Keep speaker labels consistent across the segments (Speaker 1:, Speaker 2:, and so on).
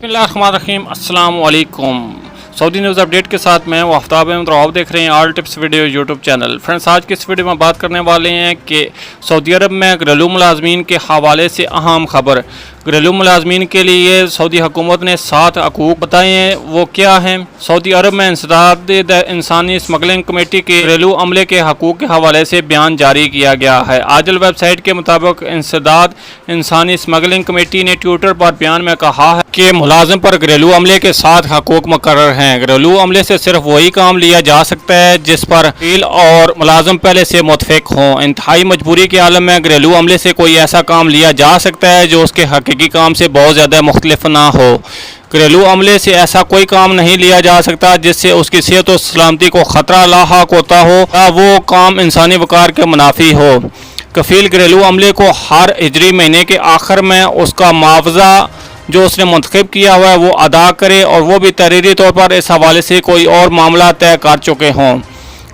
Speaker 1: बिस्मिल्लाहिर्रहमानिर्रहीम। अस्सलाम वालेकुम। सऊदी न्यूज़ अपडेट के साथ मैं आफ्ताब अहमद और आप देख रहे हैं all tips video YouTube channel. Friends, आज की इस वीडियो में बात करने वाले हैं कि सऊदी अरब में घरेलू मुलाजमीन के हवाले से अहम खबर। घरेलू मुलाजमीन के लिए सऊदी हुकूमत ने 7 हकूक़ बताए हैं, वो क्या हैं। सऊदी अरब में इंसदाद इंसानी स्मगलिंग कमेटी के घरेलू अमले के हकूक़ के हवाले से बयान जारी किया गया है। आजल वेबसाइट के मुताबिक इंसदाद इंसानी स्मगलिंग कमेटी ने ट्विटर पर बयान में कहा है कि मुलाजिम पर घरेलू अमले के 7 हकूक़ मुकर्रर हैं। घरेलू अमले से सिर्फ वही काम लिया जा सकता है जिस पर वकील और मुलाजिम पहले से मुतफिक हों। इंतहाई मजबूरी के आलम में घरेलू अमले से कोई ऐसा काम लिया जा सकता है जो उसके हकीकी काम से बहुत ज़्यादा मुख्तलिफ ना हो। घरेलू अमले से ऐसा कोई काम नहीं लिया जा सकता जिससे उसकी सेहत और सलामती को ख़तरा लाहक होता हो या वो काम इंसानी वक़ार के मुनाफी हो। कफील घरेलू अमले को हर हिजरी महीने के आखिर में उसका मुआवजा जो उसने मुंतखब किया हुआ है वो अदा करे, और वो भी तहरीरी तौर पर इस हवाले से कोई और मामला तय कर चुके हों।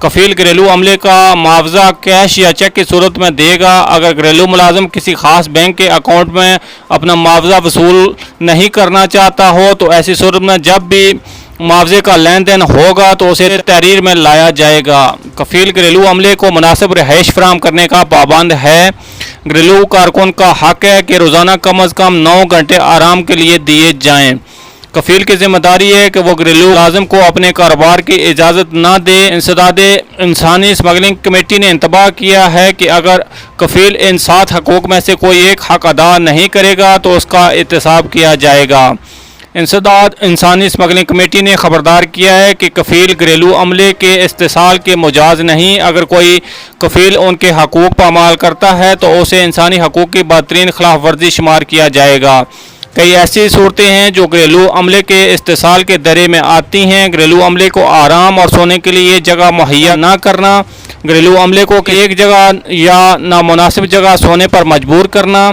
Speaker 1: कफील घरेलू अमले का मुआवजा कैश या चेक की सूरत में देगा। अगर घरेलू मुलाजिम किसी खास बैंक के अकाउंट में अपना मुआवजा वसूल नहीं करना चाहता हो तो ऐसी सूरत में जब भी मुआवजे का लेन देन होगा तो उसे तहरीर में लाया जाएगा। कफील घरेलू अमले को मुनासिब रिहाइश फराहम करने का पाबंद है। घरेलू कारकुन का हक है कि रोज़ाना कम अज़ कम 9 घंटे आराम के लिए दिए जाएँ। कफील की जिम्मेदारी है कि वो घरेलू मुलाजिम को अपने कारोबार की इजाज़त ना दे। इंसदाद इंसानी स्मगलिंग कमेटी ने इंतबाह किया है कि अगर कफील इन 7 हकूक़ में से कोई एक हक अदा नहीं करेगा तो उसका एहतसाब किया जाएगा। इंसदाद इंसानी स्मगलिंग कमेटी ने खबरदार किया है कि कफील घरेलू अमले के इस्तेसाल के मुजाज नहीं। अगर कोई कफील उनके हकूक़ पर अमल करता है तो उसे इंसानी हकूक़ की बदतरीन खिलाफ वर्जी शुमार किया जाएगा। कई ऐसी सूरतें हैं जो घरेलू अमले के इस्तेसाल के दायरे में आती हैं। घरेलू अमले को आराम और सोने के लिए जगह मुहैया ना करना, घरेलू अमले को एक जगह या नामुनासिब जगह सोने पर मजबूर करना,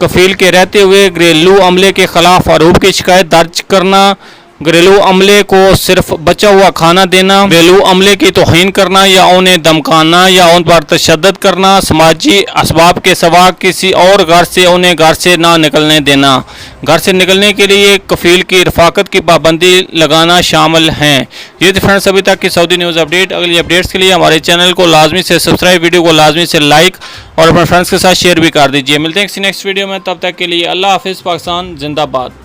Speaker 1: कफील के रहते हुए घरेलू अमले के खिलाफ आरोप की शिकायत दर्ज करना, घरेलू अमले को सिर्फ बचा हुआ खाना देना, घरेलू अमले की तौहीन करना या उन्हें धमकाना या उन पर तशद्दुद करना, समाजी असबाब के सिवा किसी और घर से उन्हें घर से ना निकलने देना, घर से निकलने के लिए कफील की रफाकत की पाबंदी लगाना शामिल हैं। ये तो फ्रेंड्स अभी तक की सऊदी न्यूज़ अपडेट। अगली अपडेट्स के लिए हमारे चैनल को लाजमी से सब्सक्राइब, वीडियो को लाजमी से लाइक और अपने फ्रेंड्स के साथ शेयर भी कर दीजिए। मिलते हैं किसी नेक्स्ट वीडियो में, तब तक के लिए अल्लाह हाफिज़। पाकिस्तान जिंदाबाद।